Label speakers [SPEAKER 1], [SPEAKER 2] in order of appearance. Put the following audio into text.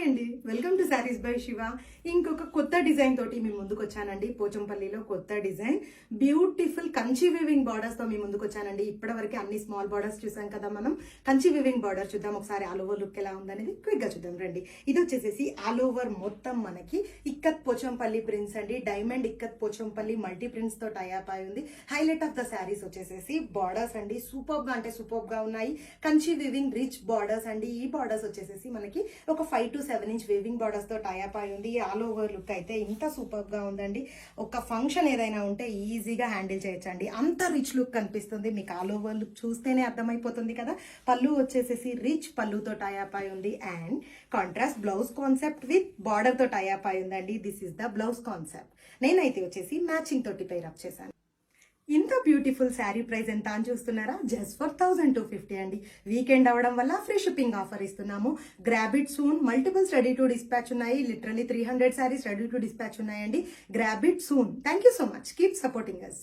[SPEAKER 1] Hi అండి, welcome to saris by Shiva. ఇంకొక కొత్త డిజైన్ తోటి మీ ముందుకు వచ్చానండి. పోచంపల్లిలో కొత్త design, beautiful Kanchi weaving borders తో మీ ముందుకు వచ్చానండి. ఇప్పటివరకు అన్ని స్మాల్ బార్డర్స్ చూసాం కదా మనం. కంచి వివింగ్ బార్డర్ చూద్దాం ఒకసారి, ఆల్ ఓవర్ లుక్ ఎలా ఉందనేది క్విక్ గా చూద్దాం రండి. ఇది వచ్చేసేసి ఆల్ ఓవర్ మొత్తం మనకి ఇక్కత్ పోచంపల్లి ప్రింట్స్ అండి. Diamond ikat Pochampally multi prints తో టైఅప్ అయి ఉంది. హైలైట్ ఆఫ్ ద శారీస్ వచ్చేసేసి బార్డర్స్ అండి. సూపర్ గా అంటే సూపర్ గా ఉన్నాయి. కంచి వివింగ్ రిచ్ బార్డర్స్ అండి. ఈ బార్డర్స్ వచ్చేసేసి మనకి ఒక 5 to 7 inch వేవింగ్ బార్డర్స్ తో టైఅప్ అయి ఉంది. ఆల్ ఓవర్ లుక్ అయితే ఇంత సూపర్ గా ఉందండి. ఒక ఫంక్షన్ ఏదైనా ఉంటే ఈజీగా హ్యాండిల్ చేయొచ్చండి. అంత రిచ్ లుక్ కనిపిస్తుంది మీకు. ఆల్ ఓవర్ లుక్ చూస్తేనే అర్థమైపోతుంది కదా. పళ్ళు వచ్చేసేసి రిచ్ పళ్ళుతో టైఅప్ అయి ఉంది. And contrast blouse concept with border తో టైఅప్ అయి ఉందండి. This is the blouse concept. నేనైతే వచ్చేసి మ్యాచింగ్ తోటి పేరప్ చేశాను. ఇంత బ్యూటిఫుల్ శారీ ప్రైస్ ఎంత అని చూస్తున్నారా? జస్ట్ ఫర్ 1250 అండి. వీకెండ్ అవడం వల్ల ఫ్రీ షిప్పింగ్ ఆఫర్ ఇస్తున్నాము. Grab it soon. Multiples ready to dispatch ఉన్నాయి. Literally 300 saris ready to dispatch ఉన్నాయండి. Grab it soon. Thank you so much. Keep supporting us.